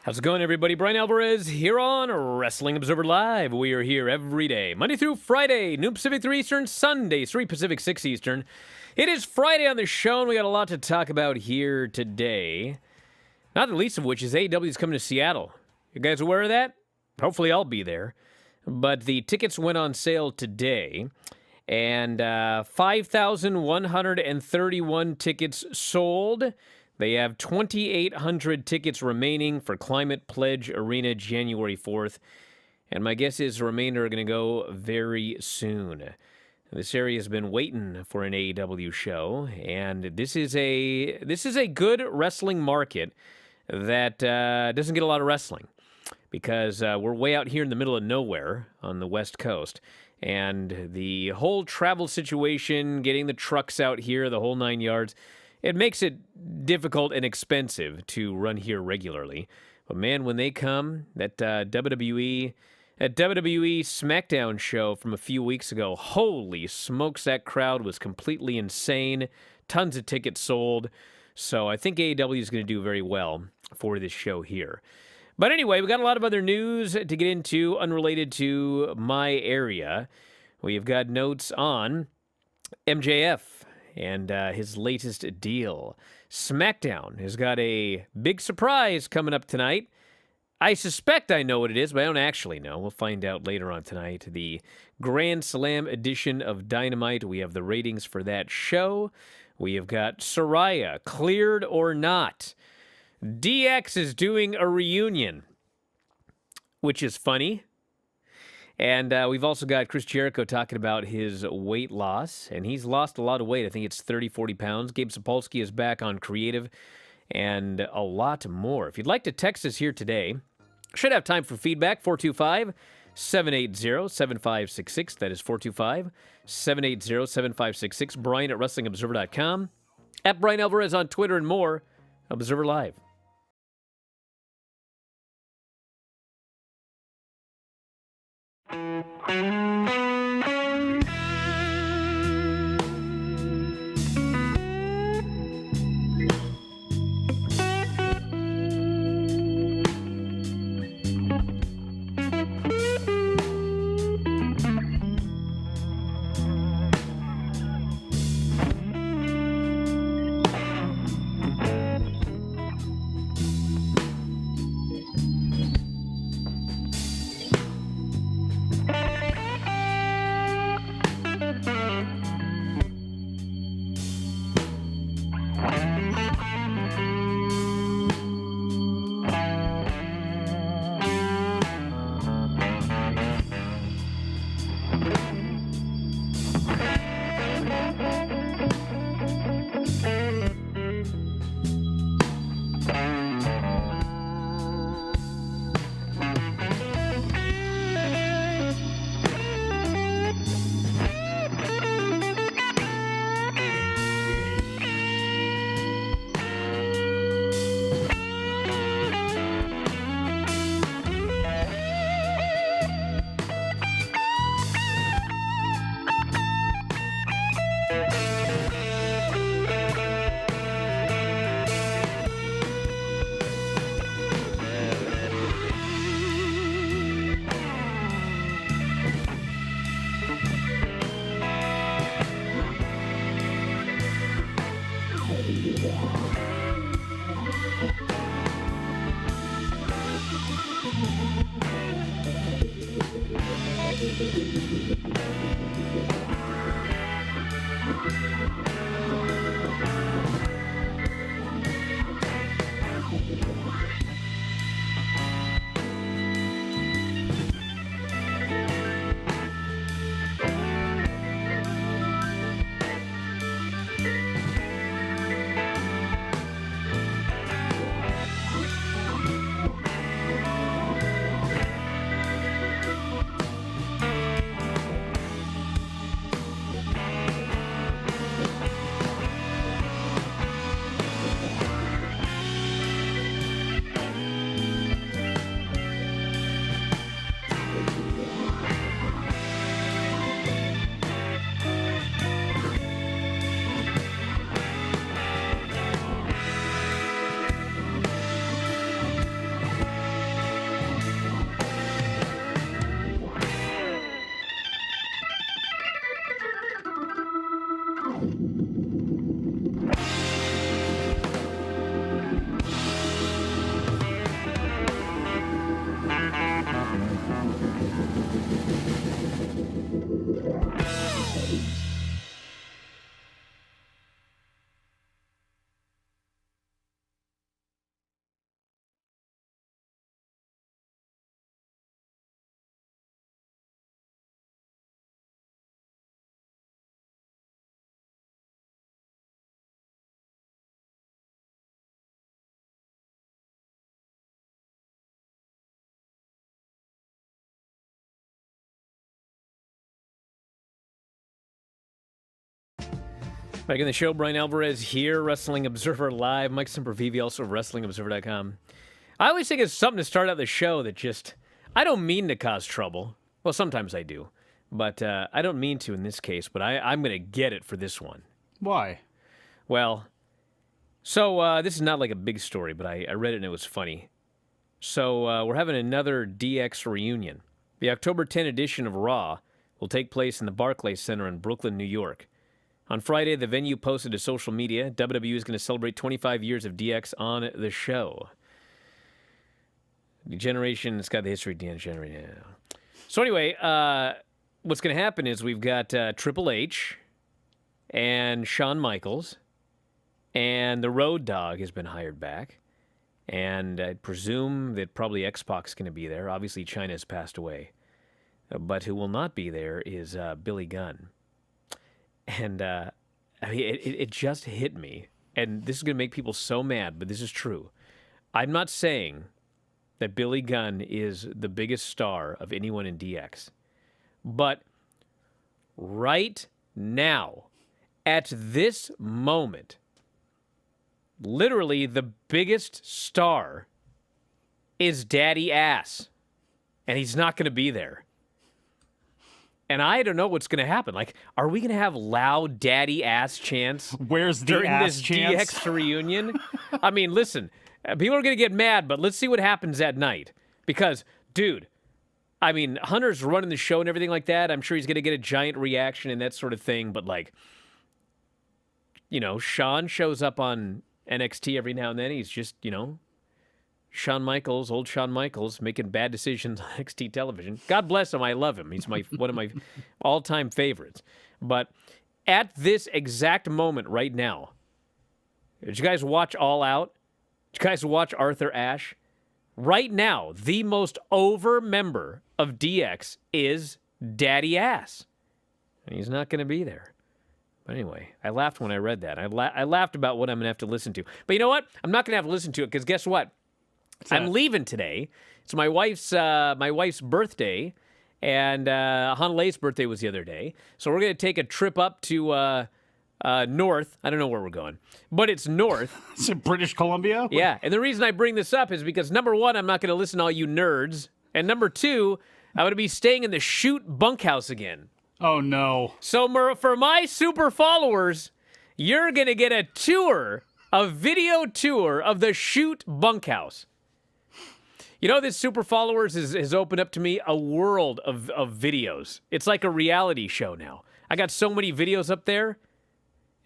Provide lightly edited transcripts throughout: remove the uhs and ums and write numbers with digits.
How's it going, everybody? Bryan Alvarez here on Wrestling Observer Live. We are here every day, Monday through Friday, noon Pacific 3 Eastern, Sunday 3 Pacific 6 Eastern. It is Friday on the show, and we got a lot to talk about here today. Not the least of which is AEW is coming to Seattle. You guys aware of that? Hopefully I'll be there. But the tickets went on sale today, and 5,131 tickets sold. They have 2,800 tickets remaining for Climate Pledge Arena January 4th. And my guess is the remainder are going to go very soon. This area has been waiting for an AEW show, and this is a good wrestling market that doesn't get a lot of wrestling because we're way out here in the middle of nowhere on the West Coast. And the whole travel situation, getting the trucks out here, the whole 9 yards, it makes it difficult and expensive to run here regularly. But man, when they come, that WWE SmackDown show from a few weeks ago, holy smokes, that crowd was completely insane. Tons of tickets sold. So I think AEW is going to do very well for this show here. But anyway, we got a lot of other news to get into unrelated to my area. We've got notes on MJF and his latest deal. SmackDown has got a big surprise coming up tonight. I suspect I know what it is, but I don't actually know. We'll find out later on tonight. The Grand Slam edition of Dynamite. We have the ratings for that show. We have got Soraya, cleared or not. DX is doing a reunion, which is funny. And we've also got Chris Jericho talking about his weight loss, and he's lost a lot of weight. I think it's 30, 40 pounds. Gabe Sapolsky is back on creative, and a lot more. If you'd like to text us here today, should have time for feedback, 425-780-7566. That is 425-780-7566. Brian at WrestlingObserver.com. At Bryan Alvarez on Twitter and more. Observer Live. Back in the show, Bryan Alvarez here, Wrestling Observer Live. Mike Sempervive, also of WrestlingObserver.com. I always think it's something to start out the show that just, I don't mean to cause trouble. Well, sometimes I do. But I don't mean to in this case, but I'm going to get it for this one. Why? Well, so this is not like a big story, but I read it and it was funny. So we're having another DX reunion. The October 10 edition of Raw will take place in the Barclays Center in Brooklyn, New York. On Friday, the venue posted to social media, WWE is going to celebrate 25 years of DX on the show. Degeneration, it's got the history of degeneration. So anyway, what's going to happen is we've got Triple H and Shawn Michaels, and the Road Dogg has been hired back. And I presume that probably X-Pac's going to be there. Obviously, China has passed away. But who will not be there is Billy Gunn. And I mean, it just hit me. And this is going to make people so mad, but this is true. I'm not saying that Billy Gunn is the biggest star of anyone in DX. But right now, at this moment, literally the biggest star is Daddy Ass. And he's not going to be there. And I don't know what's going to happen. Like, are we going to have loud daddy ass chants? Where's the during ass this chants? DX reunion? I mean, listen, people are going to get mad, but let's see what happens that night. Because, dude, I mean, Hunter's running the show and everything like that. I'm sure he's going to get a giant reaction and that sort of thing. But, like, you know, Shawn shows up on NXT every now and then. He's just, you know, Shawn Michaels, old Shawn Michaels, making bad decisions on NXT television. God bless him. I love him. He's one of my all-time favorites. But at this exact moment right now, did you guys watch All Out? Did you guys watch Arthur Ashe? Right now, the most over member of DX is Daddy Ass. And he's not going to be there. But anyway, I laughed when I read that. I laughed about what I'm going to have to listen to. But you know what? I'm not going to have to listen to it because guess what? I'm leaving today. It's my wife's birthday, and Hanale's birthday was the other day. So we're going to take a trip up to north. I don't know where we're going, but it's north. Is it British Columbia? Yeah, and the reason I bring this up is because, number one, I'm not going to listen to all you nerds, and number two, I'm going to be staying in the Shoot bunkhouse again. Oh, no. So for my super followers, you're going to get a video tour of the Shoot bunkhouse. You know, this Super Followers has opened up to me a world of videos. It's like a reality show now. I got so many videos up there.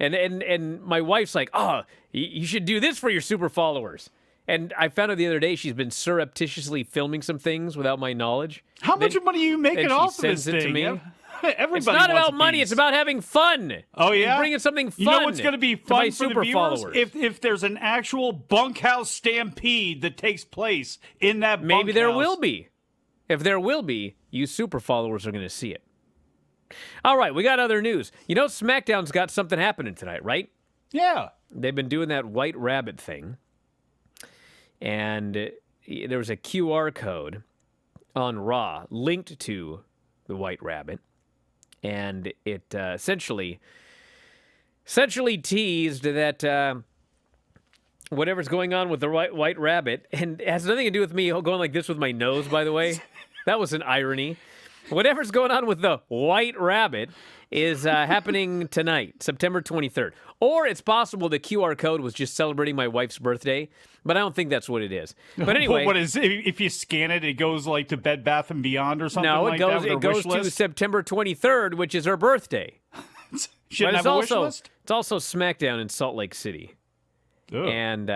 And my wife's like, oh, you should do this for your Super Followers. And I found out the other day she's been surreptitiously filming some things without my knowledge. How much money are you making off of this thing? To me? Everybody it's not about money. It's about having fun. Oh, yeah? Bringing something fun. You know what's going to be fun for the viewers? Followers. If there's an actual bunkhouse stampede that takes place in that bunkhouse. Maybe there will be. If there will be, you super followers are going to see it. All right, we got other news. You know, SmackDown's got something happening tonight, right? Yeah. They've been doing that White Rabbit thing. And there was a QR code on Raw linked to the White Rabbit. And it essentially teased that whatever's going on with the White Rabbit, and it has nothing to do with me going like this with my nose, by the way. That was an irony. Whatever's going on with the White Rabbit is happening tonight, September 23rd. Or it's possible the QR code was just celebrating my wife's birthday, but I don't think that's what it is. But anyway, what is if you scan it, it goes like to Bed Bath and Beyond or something? No, like that? it goes to September 23rd, which is her birthday. Shouldn't have a wish list? It's also SmackDown in Salt Lake City. Ugh. And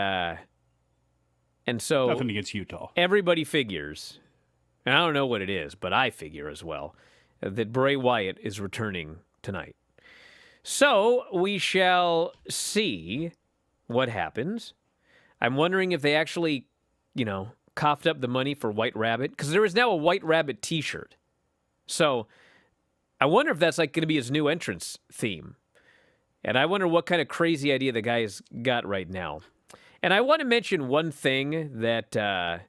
so nothing against Utah. Everybody figures, and I don't know what it is, but I figure as well, that Bray Wyatt is returning tonight. So we shall see what happens. I'm wondering if they actually, coughed up the money for White Rabbit, because there is now a White Rabbit t-shirt. So I wonder if that's like going to be his new entrance theme. And I wonder what kind of crazy idea the guy's got right now. And I want to mention one thing that, I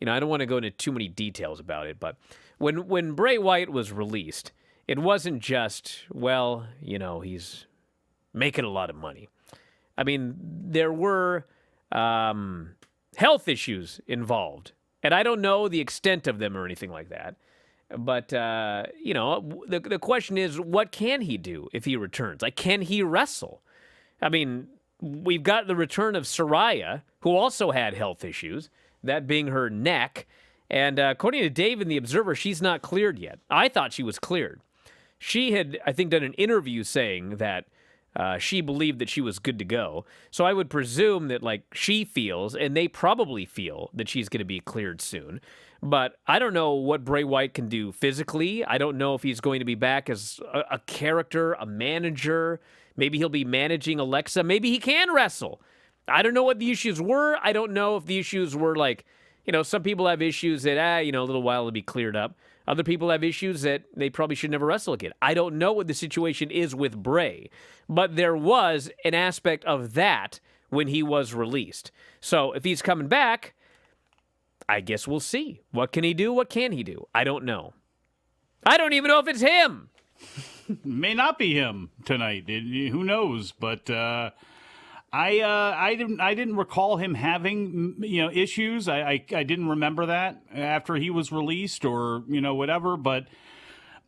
don't want to go into too many details about it, but when Bray Wyatt was released, it wasn't just, he's making a lot of money. I mean, there were health issues involved, and I don't know the extent of them or anything like that. But, the question is, what can he do if he returns? Like, can he wrestle? I mean, we've got the return of Saraya, who also had health issues, that being her neck. And according to Dave in The Observer, she's not cleared yet. I thought she was cleared. She had, I think, done an interview saying that she believed that she was good to go. So I would presume that, like, she feels, and they probably feel, that she's going to be cleared soon. But I don't know what Bray Wyatt can do physically. I don't know if he's going to be back as a character, a manager. Maybe he'll be managing Alexa. Maybe he can wrestle. I don't know what the issues were. I don't know if the issues were like, some people have issues that, a little while it'll be cleared up. Other people have issues that they probably should never wrestle again. I don't know what the situation is with Bray, but there was an aspect of that when he was released. So if he's coming back, I guess we'll see. What can he do? What can he do? I don't know. I don't even know if it's him. May not be him tonight. Who knows? But I didn't recall him having issues. I didn't remember that after he was released or whatever. But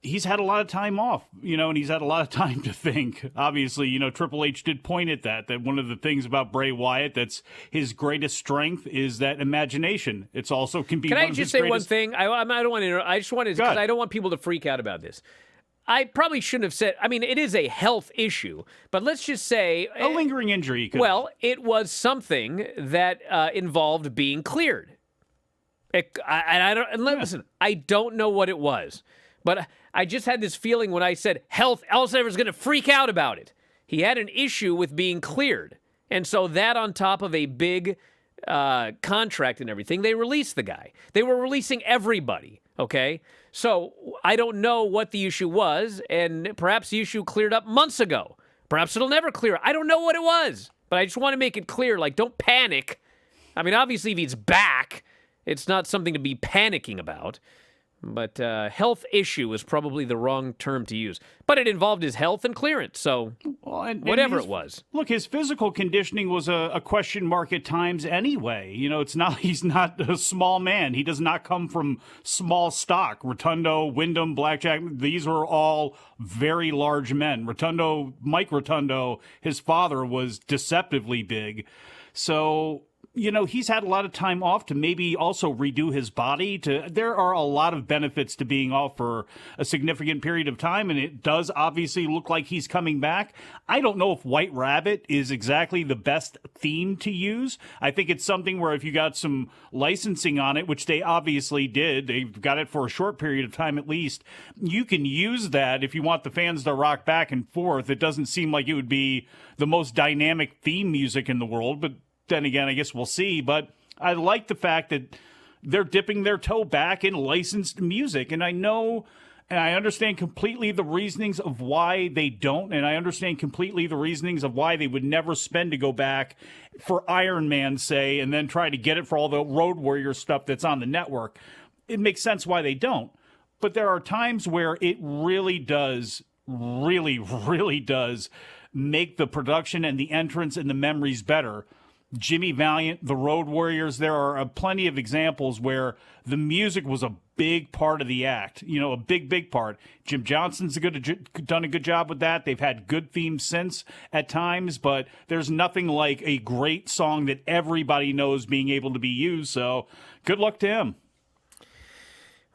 he's had a lot of time off, and he's had a lot of time to think. Obviously, Triple H did point at that one of the things about Bray Wyatt that's his greatest strength is that imagination. It's also can be. Can one I of just his say one thing? I don't want to. I just wanted because I don't want people to freak out about this. I probably shouldn't have said. I mean, it is a health issue, but let's just say a lingering injury. Well, it was something that involved being cleared. Listen, I don't know what it was, but I just had this feeling when I said health. Elsevier was going to freak out about it. He had an issue with being cleared, and so that on top of a big contract and everything, they released the guy. They were releasing everybody. Okay. So I don't know what the issue was, and perhaps the issue cleared up months ago. Perhaps it'll never clear. I don't know what it was, but I just want to make it clear, like, don't panic. I mean, obviously, if he's back, it's not something to be panicking about. But health issue is probably the wrong term to use. But it involved his health and clearance, so whatever it was. Look, his physical conditioning was a question mark at times anyway. He's not a small man. He does not come from small stock. Rotundo, Wyndham, Blackjack, these were all very large men. Mike Rotundo, his father was deceptively big. So he's had a lot of time off to maybe also redo his body. There are a lot of benefits to being off for a significant period of time, and it does obviously look like he's coming back. I don't know if White Rabbit is exactly the best theme to use. I think it's something where if you got some licensing on it, which they obviously did, they've got it for a short period of time at least, you can use that if you want the fans to rock back and forth. It doesn't seem like it would be the most dynamic theme music in the world, but then again, I guess we'll see. But I like the fact that they're dipping their toe back in licensed music. And I know and I understand completely the reasonings of why they don't. And I understand completely the reasonings of why they would never spend to go back for Iron Man, say, and then try to get it for all the Road Warrior stuff that's on the network. It makes sense why they don't. But there are times where it really does make the production and the entrance and the memories better. Jimmy Valiant, the Road Warriors, there are plenty of examples where the music was a big part of the act, a big part. Jim Johnson's done a good job with that. They've had good themes since at times, but there's nothing like a great song that everybody knows being able to be used. So good luck to him.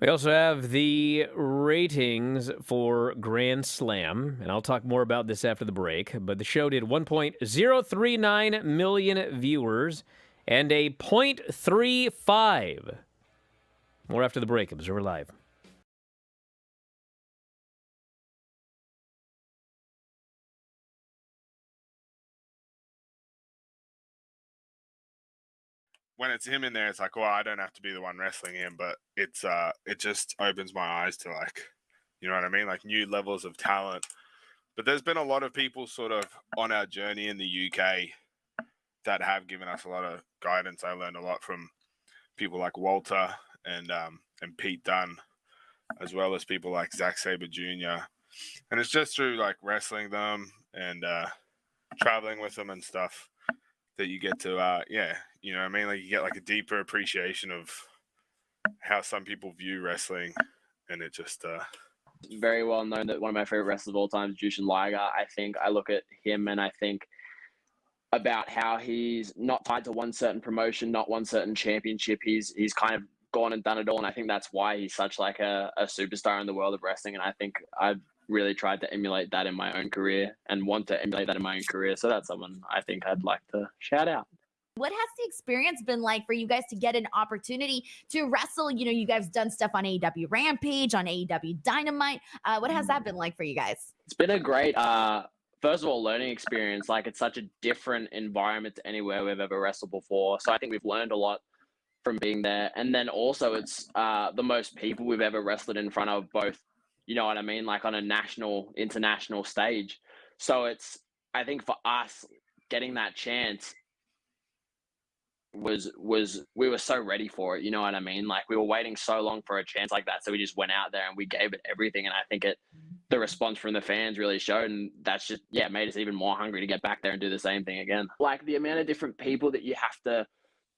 We also have the ratings for Grand Slam, and I'll talk more about this after the break, but the show did 1.039 million viewers and a 0.35. More after the break. Observer Live. When it's him in there, it's like, well, I don't have to be the one wrestling him, but it just opens my eyes to, like, you know what I mean? Like, new levels of talent. But there's been a lot of people sort of on our journey in the UK that have given us a lot of guidance. I learned a lot from people like Walter and Pete Dunne, as well as people like Zack Sabre Jr. And it's just through, like, wrestling them and traveling with them and stuff, that you get to, you know what I mean? Like you get like a deeper appreciation of how some people view wrestling, and it just, It's very well known that one of my favorite wrestlers of all time is Jushin Liger. I think I look at him and I think about how he's not tied to one certain promotion, not one certain championship. He's kind of gone and done it all, and I think that's why he's such like a superstar in the world of wrestling. And I think I've really tried to emulate that in my own career and want to emulate that in my own career. So that's someone I think I'd like to shout out. What has the experience been like for you guys to get an opportunity to wrestle? You know, you guys done stuff on AEW Rampage, on AEW Dynamite. What has that been like for you guys? It's been a great, first of all, learning experience. Like it's such a different environment to anywhere we've ever wrestled before. So I think we've learned a lot from being there. And then also it's the most people we've ever wrestled in front of, both, you know what I mean? Like on a national, international stage. So it's, I think for us, getting that chance was we were so ready for it, you know what I mean? Like we were waiting so long for a chance like that, so we just went out there and we gave it everything. And I think the response from the fans really showed, and that's just made us even more hungry to get back there and do the same thing again. Like the amount of different people that you have to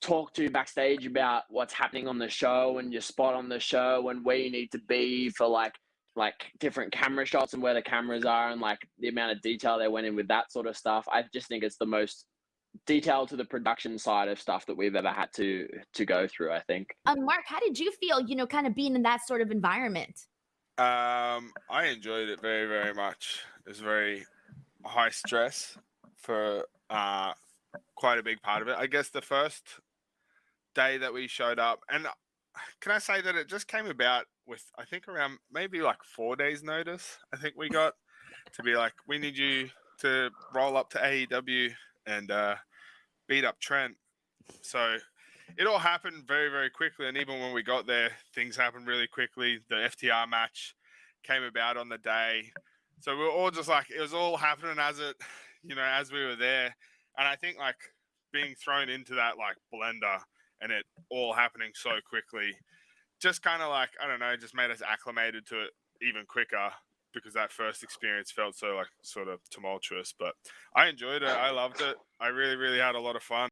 talk to backstage about what's happening on the show and your spot on the show and where you need to be for like different camera shots and where the cameras are, and like the amount of detail they went in with that sort of stuff. I just think it's the most detail to the production side of stuff that we've ever had to go through, I think. Mark, how did you feel, you know, kind of being in that sort of environment? I enjoyed it very, very much. It was very high stress for quite a big part of it. I guess the first day that we showed up, and can I say that it just came about with, I think around maybe like 4 days notice, I think we got to be like, we need you to roll up to AEW and beat up Trent. So it all happened very, very quickly. And even when we got there, things happened really quickly. The FTR match came about on the day. So we were all just like, it was all happening as it, you know, as we were there. And I think like being thrown into that like blender and it all happening so quickly, just kind of like, I don't know, just made us acclimated to it even quicker, because that first experience felt so like sort of tumultuous. But I enjoyed it. I loved it. I really, really had a lot of fun.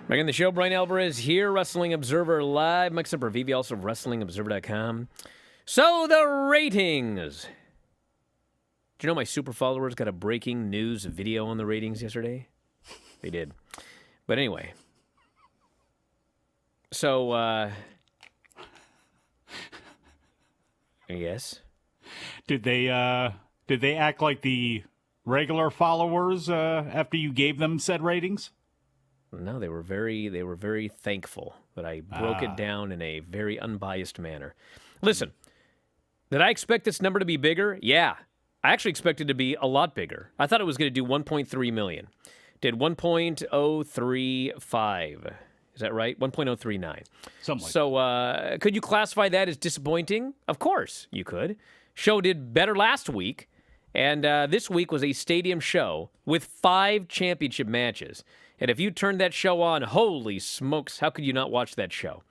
Back in the show, Bryan Alvarez here, Wrestling Observer Live. Mike Sempervive, also WrestlingObserver.com. So, the ratings. Do you know my super followers got a breaking news video on the ratings yesterday? They did. But anyway. So, yes? Did they act like the regular followers after you gave them said ratings? No, they were very thankful that I broke it down in a very unbiased manner. Listen, did I expect this number to be bigger? Yeah. I actually expected it to be a lot bigger. I thought it was going to do 1.3 million. Did 1.035. Is that right? 1.039. Something like so, could you classify that as disappointing? Of course you could. Show did better last week, and this week was a stadium show with 5 championship matches. And if you turned that show on, holy smokes, how could you not watch that show?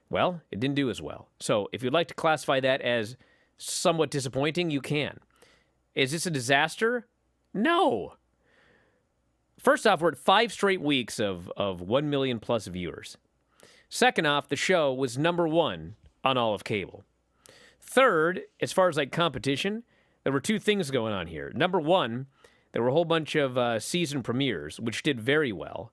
Well, it didn't do as well. So if you'd like to classify that as somewhat disappointing, you can. Is this a disaster? No. First off, we're at 5 straight weeks of 1 million plus viewers. Second off, the show was number 1 on all of cable. Third, as far as like competition, there were 2 things going on here. Number 1, there were a whole bunch of season premieres, which did very well.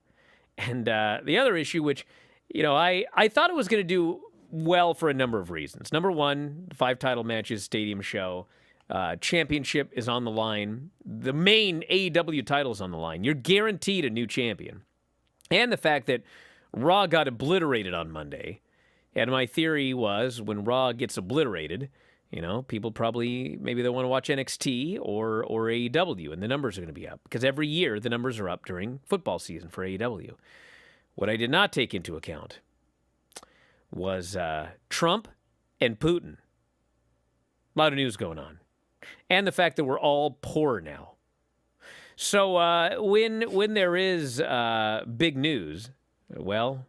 And the other issue, which, you know, I thought it was going to do well for a number of reasons. Number 1, 5 title matches, stadium show. Championship is on the line. The main AEW title is on the line. You're guaranteed a new champion. And the fact that Raw got obliterated on Monday. And my theory was when Raw gets obliterated, You know, people probably, maybe they want to watch NXT or AEW, and the numbers are going to be up. Because every year, the numbers are up during football season for AEW. What I did not take into account was Trump and Putin. A lot of news going on. And the fact that we're all poor now. So when there is big news, well,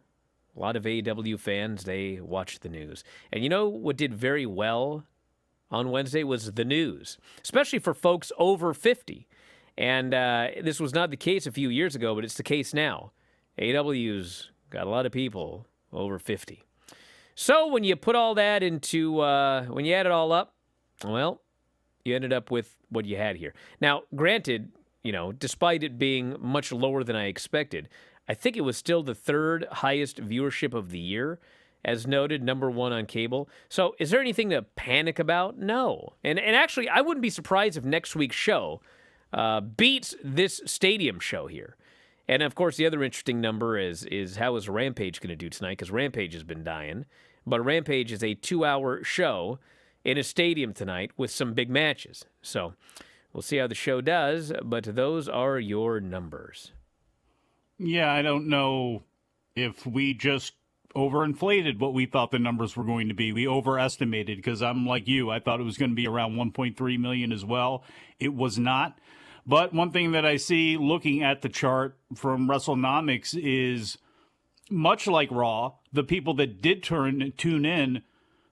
a lot of AEW fans, they watch the news. And you know what did very well on Wednesday was the news, especially for folks over 50. And this was not the case a few years ago, but it's the case now. AEW's got a lot of people over 50. So when you put all that into, when you add it all up, well, you ended up with what you had here. Now, granted, you know, despite it being much lower than I expected, I think it was still the third highest viewership of the year, as noted, number one on cable. So is there anything to panic about? No. And actually, I wouldn't be surprised if next week's show beats this stadium show here. And, of course, the other interesting number is how is Rampage going to do tonight? Because Rampage has been dying. But Rampage is a 2-hour show in a stadium tonight with some big matches. So we'll see how the show does, but those are your numbers. Yeah, I don't know if we just overinflated what we thought the numbers were going to be. We overestimated because I'm like you. I thought it was going to be around 1.3 million as well. It was not. But one thing that I see looking at the chart from WrestleNomics is much like Raw, the people that did tune in,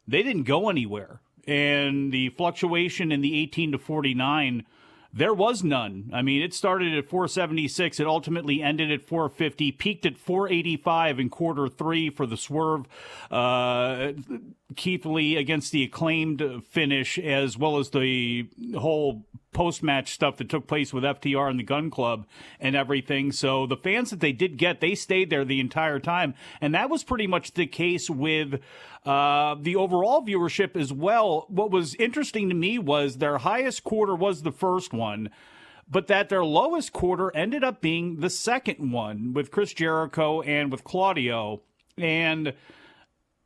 they didn't go anywhere. And the fluctuation in the 18 to 49, there was none. I mean, it started at 476. It ultimately ended at 450, peaked at 485 in quarter three for the Swerve Keith Lee against the Acclaimed finish, as well as the whole post-match stuff that took place with FTR and the Gun Club and everything. So the fans that they did get, they stayed there the entire time. And that was pretty much the case with the overall viewership as well. What was interesting to me was their highest quarter was the first one, but that their lowest quarter ended up being the second one with Chris Jericho and with Claudio. And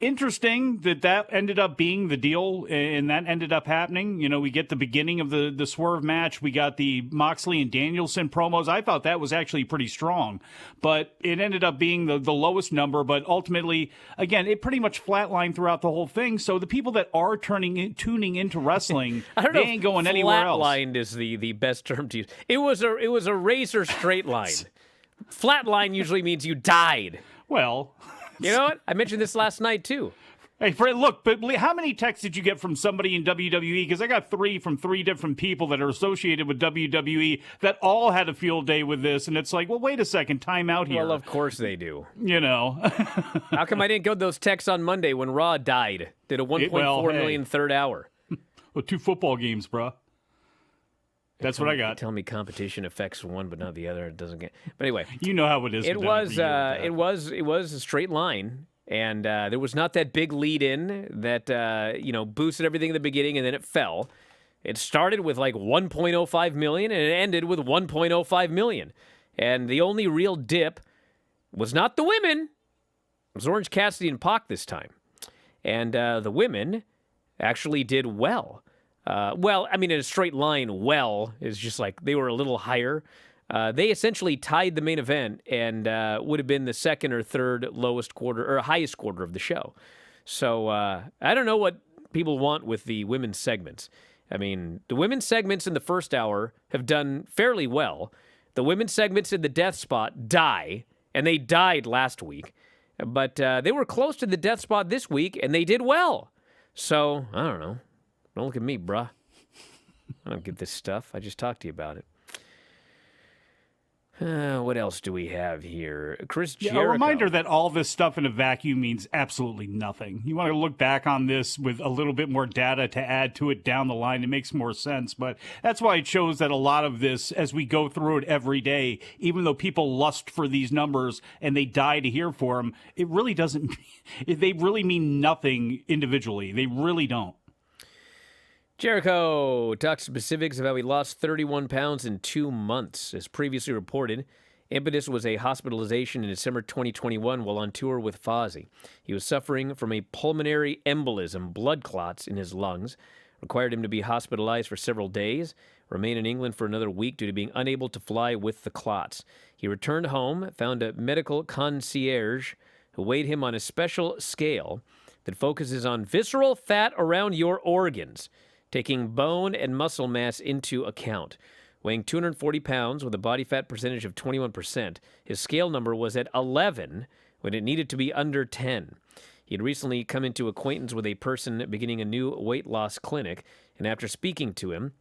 interesting that ended up being the deal, and that ended up happening. You know, we get the beginning of the Swerve match. We got the Moxley and Danielson promos. I thought that was actually pretty strong, but it ended up being the lowest number. But ultimately, again, it pretty much flatlined throughout the whole thing. So the people that are tuning into wrestling, they ain't going anywhere else. Flatlined is the best term to use. It was a razor straight line. Flatline usually means you died. Well, you know what? I mentioned this last night, too. Hey, Fred, look, but how many texts did you get from somebody in WWE? Because I got 3 from 3 different people that are associated with WWE that all had a field day with this. And it's like, well, wait a second, time out here. Well, of course they do. You know. How come I didn't get those texts on Monday when Raw died? Did a 1.4 million third hour. Well, 2 football games, bruh. That's what I got. Tell me competition affects one but not the other. It doesn't get. But anyway, you know how it is. It was a straight line, and there was not that big lead in that boosted everything in the beginning, and then it fell. It started with like 1.05 million, and it ended with 1.05 million. And the only real dip was not the women. It was Orange Cassidy and Pac this time, and the women actually did well. In a straight line, well is just like they were a little higher. They essentially tied the main event and would have been the second or third lowest quarter or highest quarter of the show. So I don't know what people want with the women's segments. I mean, the women's segments in the first hour have done fairly well. The women's segments in the death spot die, and they died last week. But they were close to the death spot this week, and they did well. So, I don't know. Don't look at me, bruh. I don't get this stuff. I just talked to you about it. What else do we have here? Chris Jericho. A reminder that all this stuff in a vacuum means absolutely nothing. You want to look back on this with a little bit more data to add to it down the line. It makes more sense. But that's why it shows that a lot of this, as we go through it every day, even though people lust for these numbers and they die to hear for them, it really doesn't. They really mean nothing individually. They really don't. Jericho talks specifics about how he lost 31 pounds in 2 months. As previously reported, impetus was a hospitalization in December 2021 while on tour with Fozzy. He was suffering from a pulmonary embolism, blood clots in his lungs. required him to be hospitalized for several days, remain in England for another week due to being unable to fly with the clots. He returned home, found a medical concierge who weighed him on a special scale that focuses on visceral fat around your organs, taking bone and muscle mass into account. Weighing 240 pounds with a body fat percentage of 21%, his scale number was at 11 when it needed to be under 10. He had recently come into acquaintance with a person beginning a new weight loss clinic, and after speaking to him,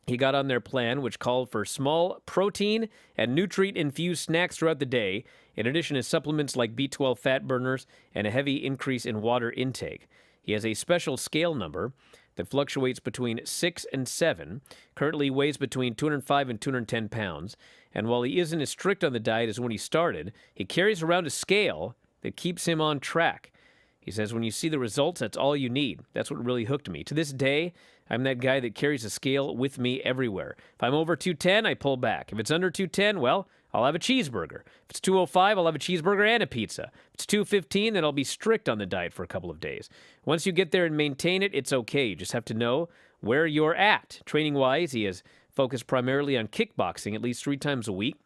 he got on their plan, which called for small protein and nutrient-infused snacks throughout the day, in addition to supplements like B12 fat burners and a heavy increase in water intake. He has a special scale number that fluctuates between 6 and 7, currently weighs between 205 and 210 pounds, and while he isn't as strict on the diet as when he started, he carries around a scale that keeps him on track. He says, when you see the results, that's all you need. That's what really hooked me. To this day, I'm that guy that carries a scale with me everywhere. If I'm over 210, I pull back. If it's under 210, well, I'll have a cheeseburger. If it's 205, I'll have a cheeseburger and a pizza. If it's 215, then I'll be strict on the diet for a couple of days. Once you get there and maintain it, it's okay. You just have to know where you're at. Training-wise, he is focused primarily on kickboxing at least 3 times a week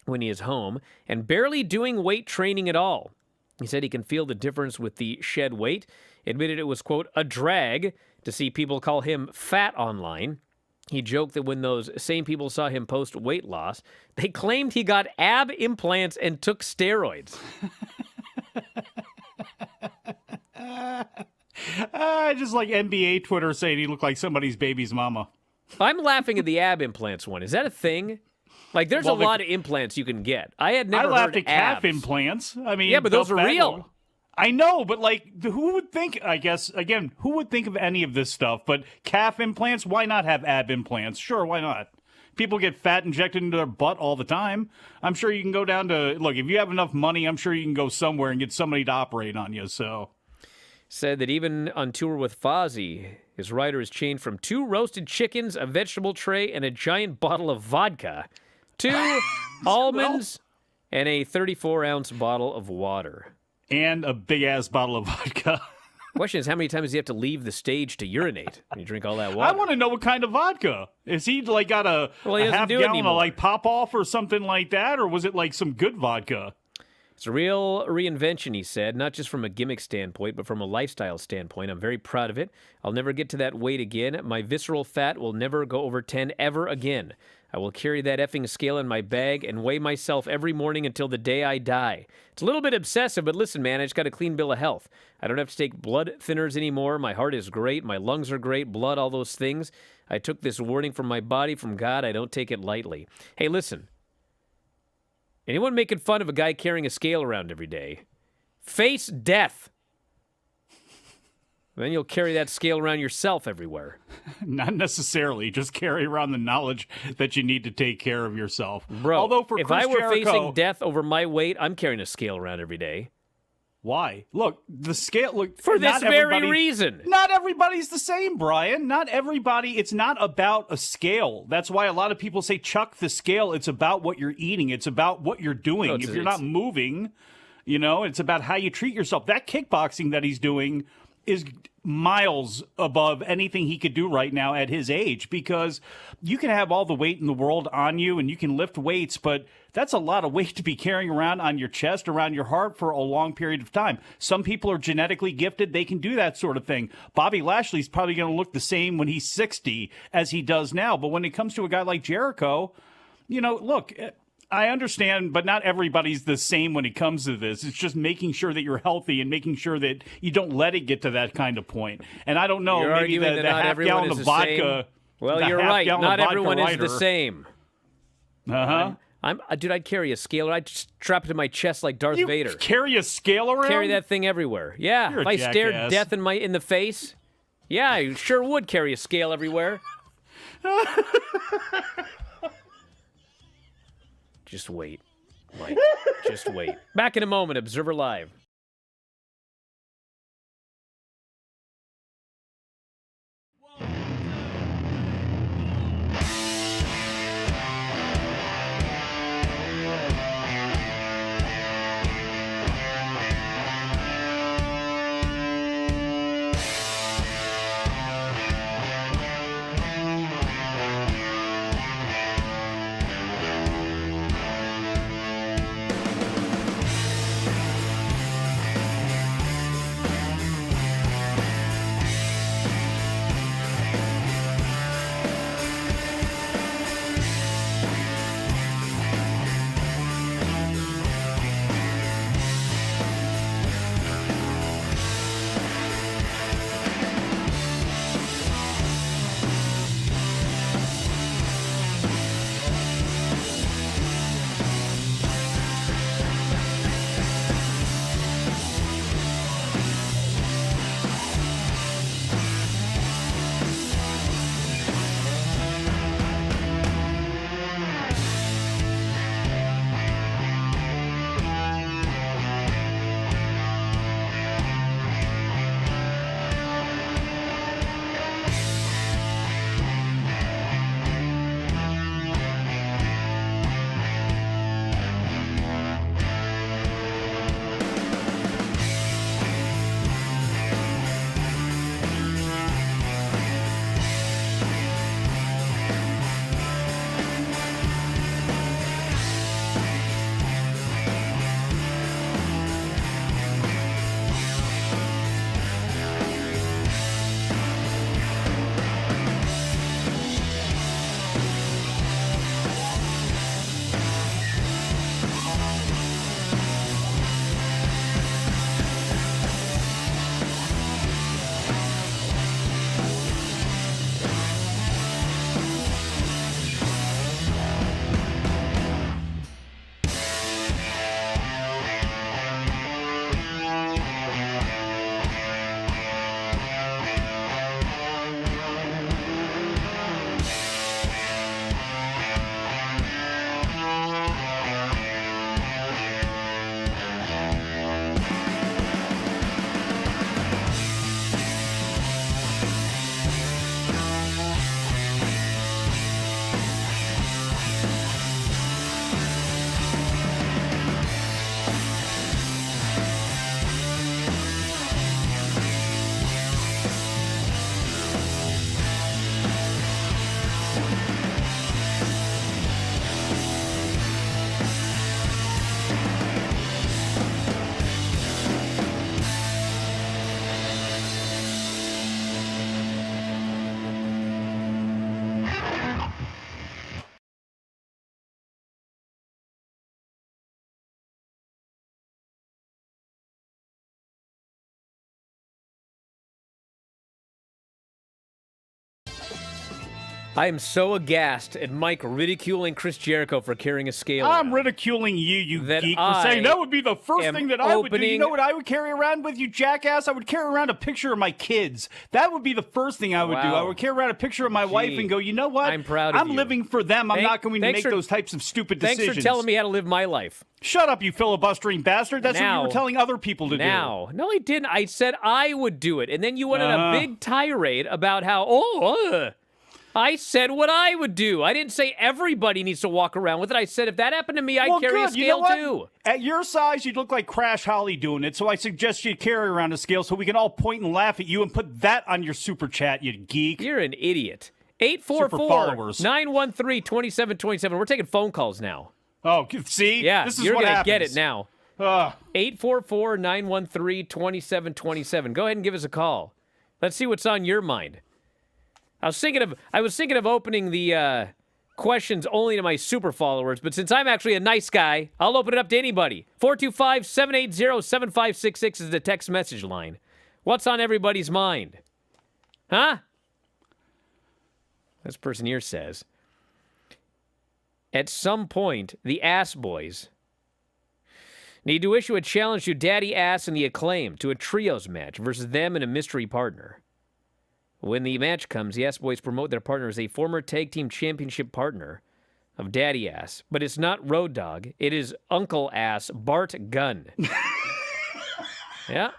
when he is home, and barely doing weight training at all. He said he can feel the difference with the shed weight, admitted it was, quote, a drag to see people call him fat online. He joked that when those same people saw him post weight loss, they claimed he got ab implants and took steroids. Just like NBA Twitter saying he looked like somebody's baby's mama. I'm laughing at the ab implants one. Is that a thing? Like, there's a lot of implants you can get. I had never heard laughed at calf abs. implants. I mean, Yeah, but those are real. I know, but like, who would think, I guess, again, who would think of any of this stuff? But calf implants, why not have ab implants? Sure, why not? People get fat injected into their butt all the time. I'm sure you can go down to, look, if you have enough money, I'm sure you can go somewhere and get somebody to operate on you, so. Said that even on tour with Fozzy, his rider has changed from 2 roasted chickens, a vegetable tray, and a giant bottle of vodka to almonds and a 34-ounce bottle of water. And a big-ass bottle of vodka. Question is, how many times do you have to leave the stage to urinate when you drink all that water? I want to know what kind of vodka. Is he like got a half gallon of like pop off or something like that, or was it like some good vodka? It's a real reinvention, he said, not just from a gimmick standpoint, but from a lifestyle standpoint. I'm very proud of it. I'll never get to that weight again. My visceral fat will never go over 10 ever again. I will carry that effing scale in my bag and weigh myself every morning until the day I die. It's a little bit obsessive, but listen, man, I just got a clean bill of health. I don't have to take blood thinners anymore. My heart is great. My lungs are great. Blood, all those things. I took this warning from my body, from God. I don't take it lightly. Hey, listen. Anyone making fun of a guy carrying a scale around every day, face death. Then you'll carry that scale around yourself everywhere. Not necessarily. Just carry around the knowledge that you need to take care of yourself. Bro, although for if Chris I were Jericho, facing death over my weight, I'm carrying a scale around every day. Why? Look, the scale. Look, for this very reason. Not everybody's the same, Brian. Not everybody. It's not about a scale. That's why a lot of people say chuck the scale. It's about what you're eating. It's about what you're doing. No, if you're not moving, you know, it's about how you treat yourself. That kickboxing that he's doing is miles above anything he could do right now at his age, because you can have all the weight in the world on you and you can lift weights, but that's a lot of weight to be carrying around on your chest, around your heart for a long period of time. Some people are genetically gifted. They can do that sort of thing. Bobby Lashley's probably going to look the same when he's 60 as he does now. But when it comes to a guy like Jericho, you know, look, I understand, but not everybody's the same when it comes to this. It's just making sure that you're healthy and making sure that you don't let it get to that kind of point. And I don't know, maybe the half gallon of vodka. Well, you're right. Not everyone is the same. Uh-huh. Dude, I'd carry a scale. I'd strap it to my chest like Darth Vader. Carry a scale around? Carry that thing everywhere. Yeah. You're if I jackass. stared death in the face, yeah, I sure would carry a scale everywhere. Just wait, Mike. Just wait. Back in a moment, Observer Live. I am so aghast at Mike ridiculing Chris Jericho for carrying a scale. I'm around. ridiculing you That geek, for I saying that would be the first am thing that I would do. You opening- know what I would carry around with you, jackass? I would carry around a picture of my kids. That would be the first thing I would do. Wow. I would carry around a picture of my wife and go, you know what? I'm proud of I'm you. living for them. I'm not going to make those types of stupid decisions. Thanks for telling me how to live my life. Shut up, you filibustering bastard. That's what you were telling other people to do. No, I didn't. I said I would do it. And then you went on a big tirade about how, I said what I would do. I didn't say everybody needs to walk around with it. I said if that happened to me, I'd carry a scale you know what? too. At your size, you'd look like Crash Holly doing it, so I suggest you carry around a scale so we can all point and laugh at you and put that on your super chat, you geek. You're an idiot. Super followers. 844-913-2727. We're taking phone calls now. Oh, see? Yeah, this is you're what gonna happens. get it now. 844-913-2727. Go ahead and give us a call. Let's see what's on your mind. I was thinking of opening the questions only to my super followers, but since I'm actually a nice guy, I'll open it up to anybody. 425-780-7566 is the text message line. What's on everybody's mind? Huh? This person here says, at some point, the Ass Boys need to issue a challenge to Daddy Ass and the Acclaim to a trios match versus them and a mystery partner. When the match comes, the Ass Boys promote their partner as a former tag team championship partner of Daddy Ass. But it's not Road Dogg. It is Uncle Ass Bart Gunn. Yeah?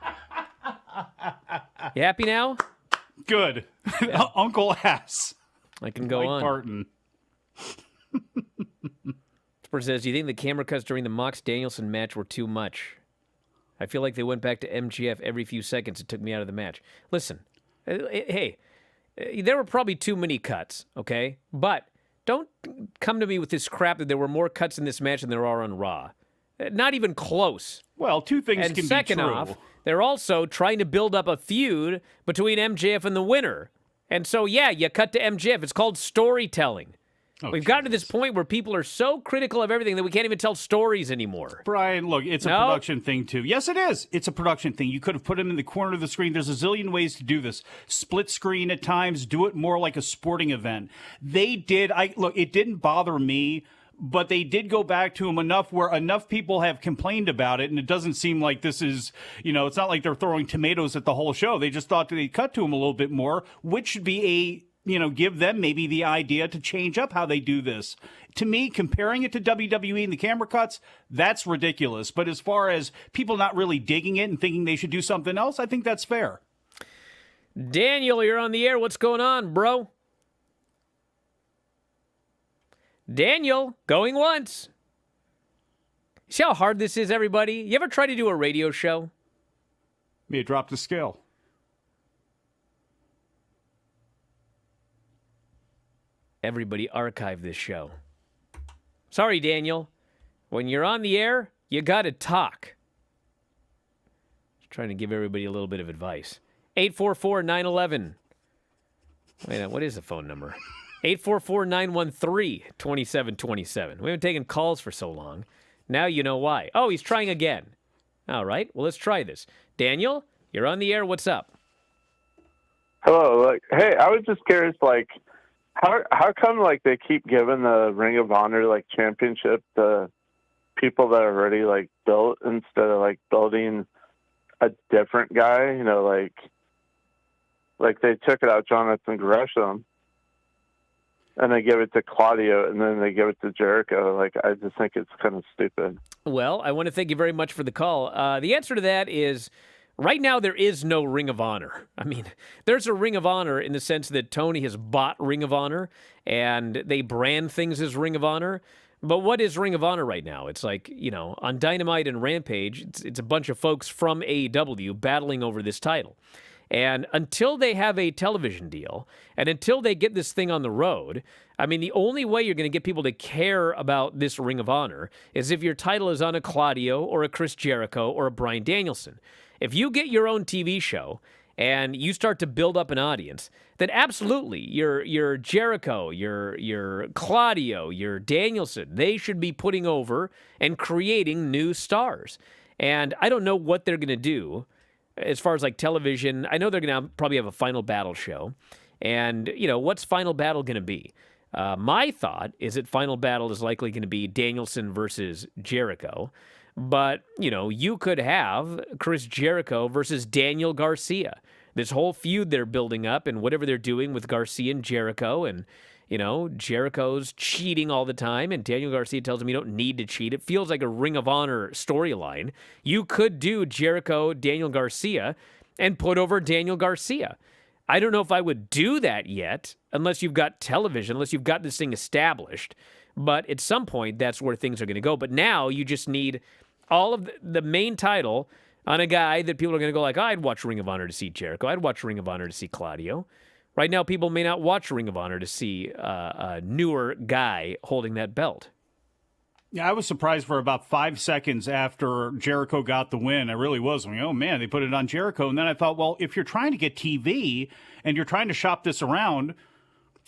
You happy now? Good. Yeah. Uncle Ass. I can go Mike on. Barton. This person says, do you think the camera cuts during the Mox-Danielson match were too much? I feel like they went back to MGF every few seconds. It took me out of the match. Listen. Hey, there were probably too many cuts, okay? But don't come to me with this crap that there were more cuts in this match than there are on Raw. Not even close. Well, two things And can second be true. off, they're also trying to build up a feud between MJF and the winner. And so, yeah, you cut to MJF. It's called storytelling. We've gotten to this point where people are so critical of everything that we can't even tell stories anymore. Brian, look, it's a production thing, too. Yes, it is. It's a production thing. You could have put him in the corner of the screen. There's a zillion ways to do this. Split screen at times. Do it more like a sporting event. They did. Look, it didn't bother me, but they did go back to him enough where enough people have complained about it, and it doesn't seem like this is, it's not like they're throwing tomatoes at the whole show. They just thought that they'd cut to him a little bit more, which should be give them maybe the idea to change up how they do this. To me, comparing it to WWE and the camera cuts, that's ridiculous. But as far as people not really digging it and thinking they should do something else, I think that's fair. Daniel, you're on the air. What's going on, bro? Daniel, going once. See how hard this is, everybody? You ever try to do a radio show? May have dropped the scale. Everybody archive this show. Sorry, Daniel. When you're on the air, you got to talk. Just trying to give everybody a little bit of advice. 844-911. Wait a minute, what is the phone number? 844-913-2727. We haven't taken calls for so long. Now you know why. Oh, he's trying again. All right, well, let's try this. Daniel, you're on the air. What's up? Hello. Hey, I was just curious, how come they keep giving the Ring of Honor championship to people that are already built instead of building a different guy? They took it out Jonathan Gresham and they give it to Claudio and then they give it to Jericho. I just think it's kind of stupid. Well, I want to thank you very much for the call. The answer to that is, right now, there is no Ring of Honor. I mean, there's a Ring of Honor in the sense that Tony has bought Ring of Honor, and they brand things as Ring of Honor. But what is Ring of Honor right now? It's on Dynamite and Rampage, it's a bunch of folks from AEW battling over this title. And until they have a television deal, and until they get this thing on the road, I mean, the only way you're going to get people to care about this Ring of Honor is if your title is on a Claudio or a Chris Jericho or a Bryan Danielson. If you get your own TV show and you start to build up an audience, then absolutely, your Jericho, your Claudio, your Danielson, they should be putting over and creating new stars. And I don't know what they're going to do as far as television. I know they're going to probably have a Final Battle show. And, what's Final Battle going to be? My thought is that Final Battle is likely going to be Danielson versus Jericho. But, you could have Chris Jericho versus Daniel Garcia. This whole feud they're building up and whatever they're doing with Garcia and Jericho. And, Jericho's cheating all the time. And Daniel Garcia tells him you don't need to cheat. It feels like a Ring of Honor storyline. You could do Jericho, Daniel Garcia, and put over Daniel Garcia. I don't know if I would do that yet, unless you've got television, unless you've got this thing established. But at some point, that's where things are going to go. But now you just need all of the main title on a guy that people are going to go like, I'd watch Ring of Honor to see Jericho. I'd watch Ring of Honor to see Claudio. Right now, people may not watch Ring of Honor to see a newer guy holding that belt. Yeah, I was surprised for about 5 seconds after Jericho got the win. I really was. Oh, man, they put it on Jericho. And then I thought, well, if you're trying to get TV and you're trying to shop this around,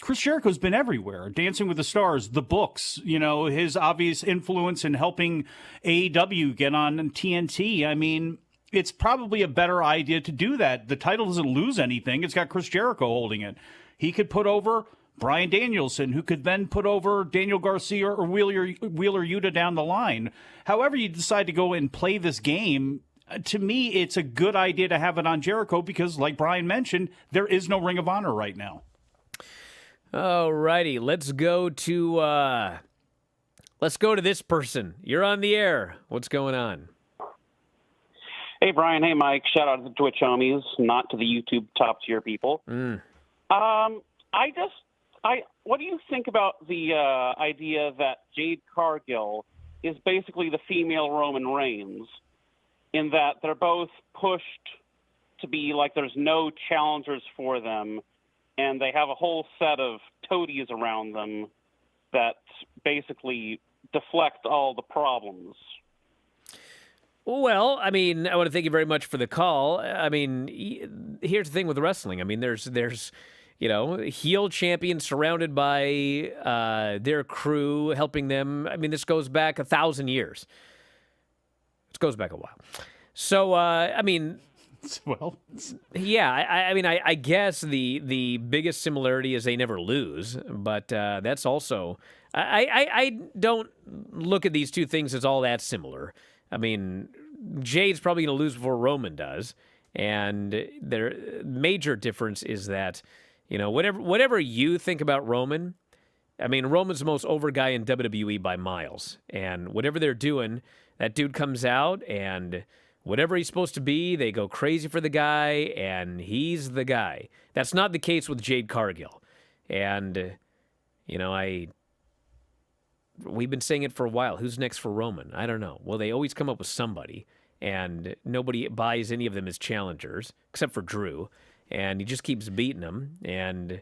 Chris Jericho's been everywhere. Dancing with the Stars, the books, his obvious influence in helping AEW get on TNT. I mean, it's probably a better idea to do that. The title doesn't lose anything. It's got Chris Jericho holding it. He could put over Bryan Danielson, who could then put over Daniel Garcia or Wheeler Yuta down the line. However you decide to go and play this game, to me, it's a good idea to have it on Jericho because, like Brian mentioned, there is no Ring of Honor right now. All righty, let's go to this person. You're on the air. What's going on? Hey, Brian. Hey, Mike. Shout out to the Twitch homies, not to the YouTube top tier people. What do you think about the idea that Jade Cargill is basically the female Roman Reigns, in that they're both pushed to be like there's no challengers for them, and they have a whole set of toadies around them that basically deflect all the problems? Well, I mean, I want to thank you very much for the call. I mean, here's the thing with wrestling. I mean, there's heel champions surrounded by their crew, helping them. I mean, this goes back 1,000 years. It goes back a while. So, I mean, well, yeah, I guess the biggest similarity is they never lose, but that's also, I don't look at these two things as all that similar. I mean, Jade's probably going to lose before Roman does, and their major difference is that, whatever you think about Roman, I mean, Roman's the most over guy in WWE by miles, and whatever they're doing, that dude comes out, and whatever he's supposed to be, they go crazy for the guy, and he's the guy. That's not the case with Jade Cargill, and, we've been saying it for a while. Who's next for Roman? I don't know. Well, they always come up with somebody, and nobody buys any of them as challengers, except for Drew. And he just keeps beating them, and,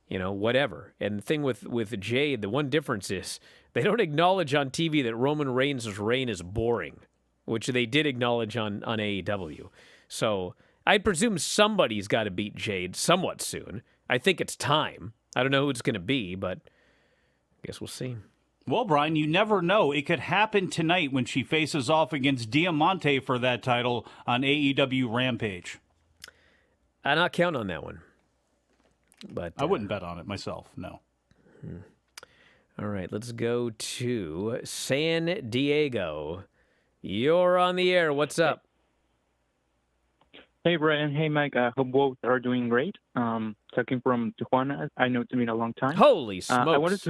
whatever. And the thing with Jade, the one difference is they don't acknowledge on TV that Roman Reigns' reign is boring, which they did acknowledge on AEW. So I presume somebody's got to beat Jade somewhat soon. I think it's time. I don't know who it's going to be, but I guess we'll see. Well, Brian, you never know. It could happen tonight when she faces off against Diamante for that title on AEW Rampage. I'm not counting on that one. But I wouldn't bet on it myself, no. All right, let's go to San Diego. You're on the air. What's up? Hey, Brian. Hey, Mike. I hope both are doing great. Talking from Tijuana. I know it's been a long time. Holy smokes. I wanted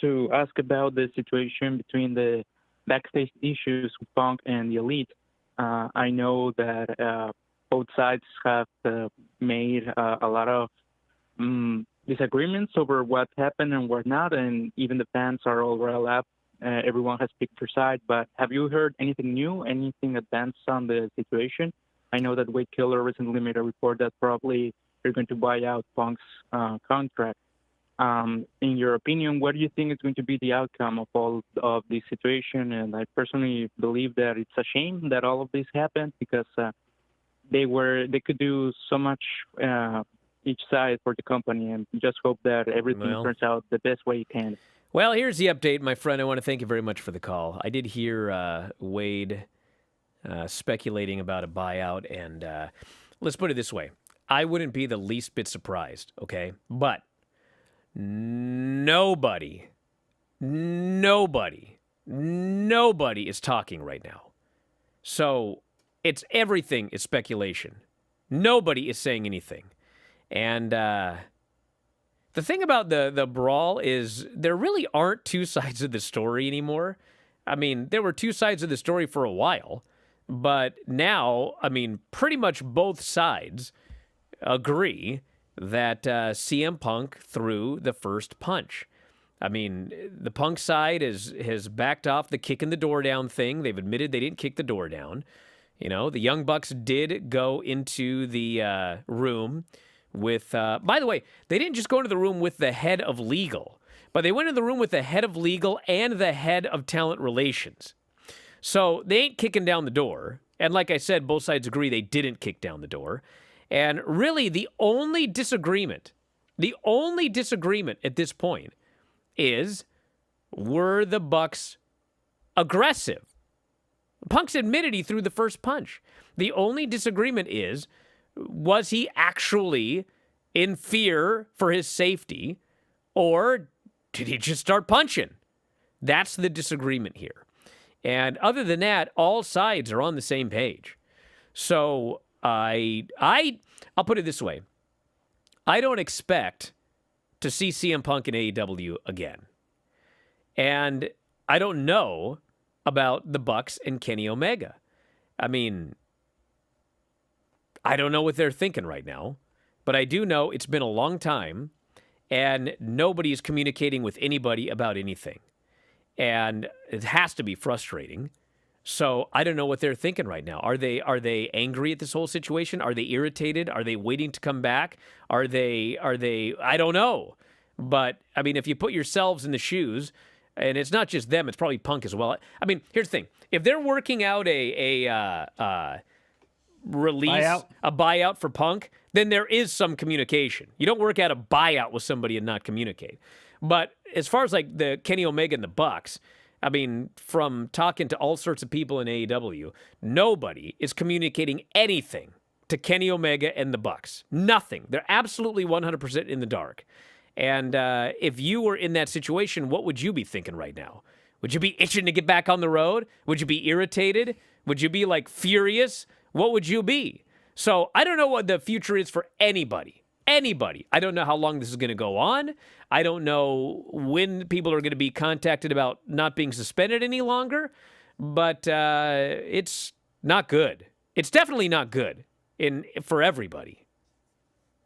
to ask about the situation between the backstage issues with Punk and the Elite. I know that both sides have made a lot of disagreements over what happened and what not, and even the fans are all riled up. Everyone has picked their side, but have you heard anything new, anything advanced on the situation? I know that Wade Keller recently made a report that probably they're going to buy out Punk's contract. In your opinion, what do you think is going to be the outcome of all of this situation? And I personally believe that it's a shame that all of this happened because they could do so much each side for the company, and just hope that everything turns out the best way it can. Well, here's the update, my friend. I want to thank you very much for the call. I did hear Wade speculating about a buyout, and let's put it this way. I wouldn't be the least bit surprised, okay? But nobody is talking right now. So it's everything is speculation. Nobody is saying anything. And the thing about the brawl is there really aren't two sides of the story anymore. I mean, there were two sides of the story for a while, but now, I mean, pretty much both sides agree that CM Punk threw the first punch. I mean, the Punk side has backed off the kicking the door down thing. They've admitted they didn't kick the door down. You know, the Young Bucks did go into the room with, by the way, they didn't just go into the room with the head of legal, but they went in the room with the head of legal and the head of talent relations. So they ain't kicking down the door. And like I said, both sides agree they didn't kick down the door. And really, the only disagreement at this point is, were the Bucks aggressive? Punk's admitted he threw the first punch. The only disagreement is, was he actually in fear for his safety, or did he just start punching? That's the disagreement here. And other than that, all sides are on the same page. So I'll put it this way. I don't expect to see CM Punk in AEW again. And I don't know about the Bucks and Kenny Omega. I mean, I don't know what they're thinking right now, but I do know it's been a long time and nobody is communicating with anybody about anything. And it has to be frustrating. So I don't know what they're thinking right now. Are they angry at this whole situation? Are they irritated? Are they waiting to come back? Are they I don't know. But I mean, if you put yourselves in the shoes, and it's not just them, it's probably Punk as well. I mean, here's the thing. If they're working out a buyout for Punk, then there is some communication. You don't work out a buyout with somebody and not communicate. But as far as like the Kenny Omega and the Bucks, I mean, from talking to all sorts of people in AEW, nobody is communicating anything to Kenny Omega and the Bucks. Nothing. They're absolutely 100% in the dark. And if you were in that situation, what would you be thinking right now? Would you be itching to get back on the road? Would you be irritated? Would you be like furious? What would you be? So I don't know what the future is for anybody. Anybody. I don't know how long this is going to go on. I don't know when people are going to be contacted about not being suspended any longer, but it's not good. It's definitely not good for everybody.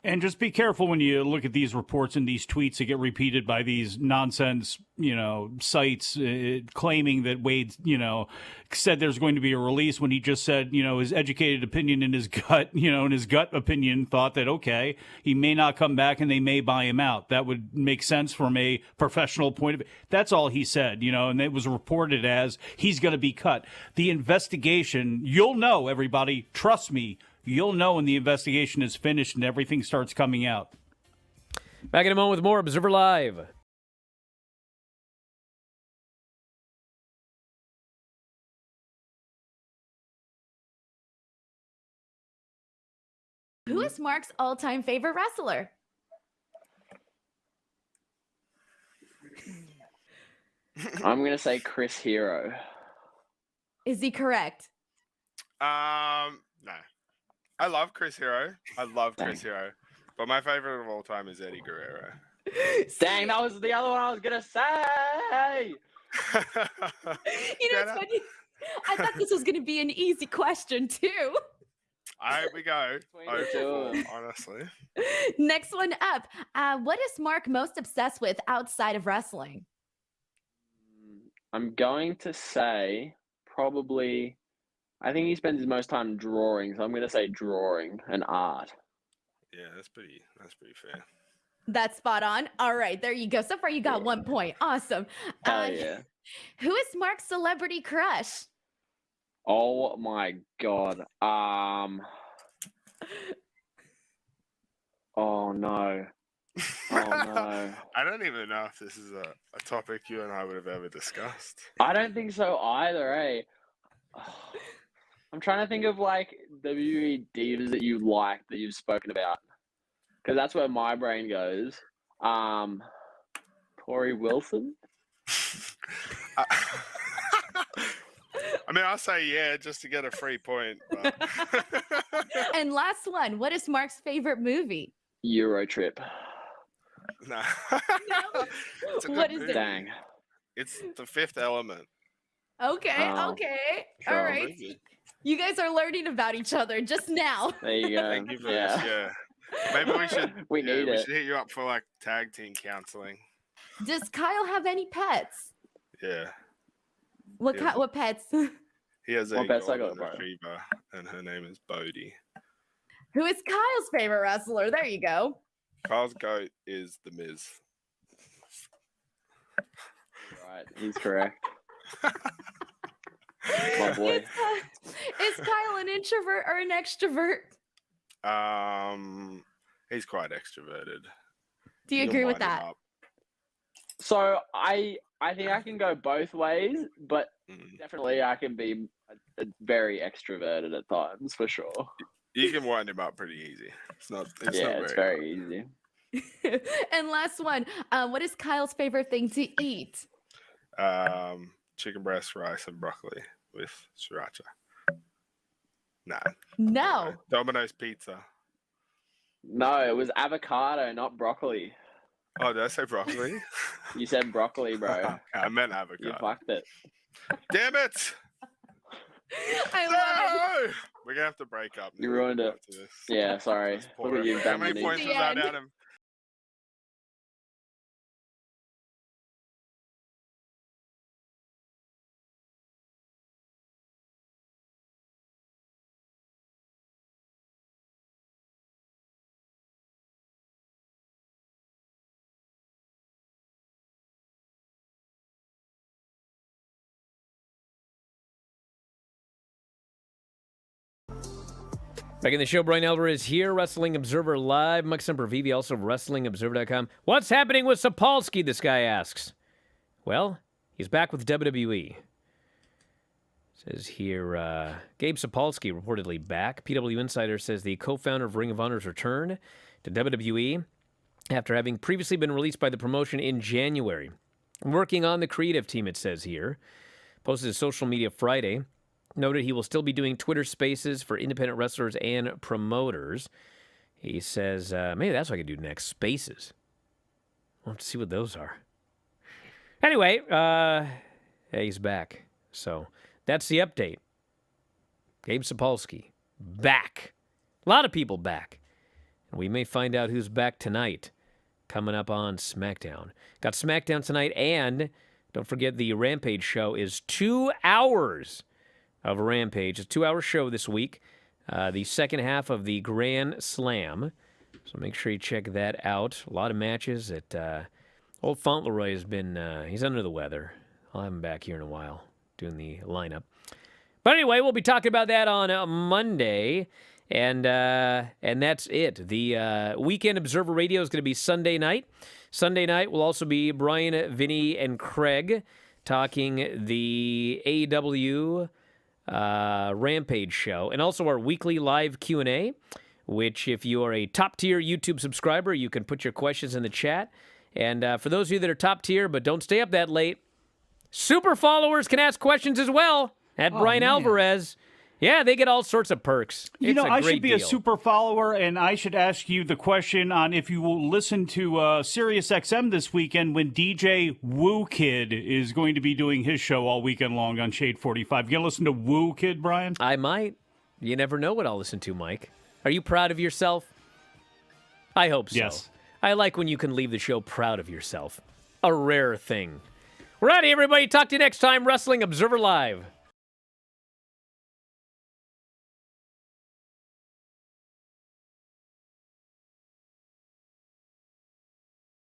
And just be careful when you look at these reports and these tweets that get repeated by these nonsense, sites claiming that Wade, said there's going to be a release when he just said, his educated opinion in his gut, in his gut opinion thought that, okay, he may not come back and they may buy him out. That would make sense from a professional point of view. That's all he said, and it was reported as he's going to be cut. The investigation, you'll know, everybody, trust me, you'll know when the investigation is finished and everything starts coming out. Back in a moment with more Observer Live. Who is Mark's all-time favorite wrestler? I'm going to say Chris Hero. Is he correct? No. I love Chris Hero. Hero. But my favorite of all time is Eddie Guerrero. Dang, that was the other one I was going to say. It's funny. I thought this was going to be an easy question, too. I hope we go. Honestly. Next one up. What is Mark most obsessed with outside of wrestling? I'm going to say probably, I think he spends his most time drawing, so I'm going to say drawing and art. Yeah, that's pretty fair. That's spot on. All right, there you go. So far, you got 1 point. Awesome. Yeah. Who is Mark's celebrity crush? Oh my God. Oh no. Oh no. I don't even know if this is a topic you and I would have ever discussed. I don't think so either, eh? I'm trying to think of like WWE divas that you like that you've spoken about, because that's where my brain goes. Tori Wilson. I mean, I'll say yeah, just to get a free point. But... And last one, what is Mark's favorite movie? Euro Trip. No. No? It's a good What is movie. it? Dang. It's The Fifth Element. Okay, Oh, okay. sure. All right. Movie. You guys are learning about each other just now. There you go. Thank you for this. Yeah. Maybe we should. We yeah, need we it. should hit you up for like tag team counseling. Does Kyle have any pets? Yeah. What Yeah. what pets? He has a What best I golden got, bro? retriever, and her name is Bodhi. Who is Kyle's favorite wrestler? There you go. Kyle's goat is The Miz. Right, he's correct. My boy. Is Kyle an introvert or an extrovert? He's quite extroverted. Do you can agree with wind him that? up. So I think I can go both ways, but Mm. definitely I can be a very extroverted at times for sure. You can wind him up pretty easy. It's not It's very easy. And last one, what is Kyle's favorite thing to eat? Chicken breast, rice, and broccoli with sriracha. Nah. No. Domino's pizza. No, it was avocado, not broccoli. Oh, did I say broccoli? You said broccoli, bro. I meant You avocado. fucked it. Damn it! I love it. No! We're gonna have to break up. You now ruined it. after this. Yeah, sorry. This poor Look what you've How done many to me. points was The that, end. Adam? Back in the show, Bryan Alvarez here, Wrestling Observer Live. Mike Sempervive, also WrestlingObserver.com. What's happening with Sapolsky, this guy asks. Well, he's back with WWE. Says here, Gabe Sapolsky reportedly back. PW Insider says the co-founder of Ring of Honor's return to WWE after having previously been released by the promotion in January. Working on the creative team, it says here. Posted to social media Friday. Noted he will still be doing Twitter Spaces for independent wrestlers and promoters. He says, maybe that's what I could do next, Spaces. We'll have to see what those are. Anyway, he's back. So that's the update. Gabe Sapolsky, back. A lot of people back. And we may find out who's back tonight, coming up on SmackDown. Got SmackDown tonight, and don't forget the Rampage show is 2 hours of Rampage. It's a 2-hour show this week. The second half of the Grand Slam. So make sure you check that out. A lot of matches. Old Fauntleroy has been, he's under the weather. I'll have him back here in a while doing the lineup. But anyway, we'll be talking about that on Monday. And that's it. The Weekend Observer Radio is going to be Sunday night. Sunday night will also be Brian, Vinny, and Craig talking the AEW Rampage show, and also our weekly live Q&A, which if you are a top-tier YouTube subscriber, you can put your questions in the chat. And for those of you that are top-tier but don't stay up that late, super followers can ask questions as well at Bryan man. Alvarez. Yeah, they get all sorts of perks. You It's know, a I great should be a deal. super follower, and I should ask you the question on if you will listen to Sirius XM this weekend when DJ Woo Kid is going to be doing his show all weekend long on Shade 45. You going to listen to Woo Kid, Brian? I might. You never know what I'll listen to, Mike. Are you proud of yourself? I hope so. Yes. I like when you can leave the show proud of yourself. A rare thing. We're out of here, everybody. Talk to you next time. Wrestling Observer Live.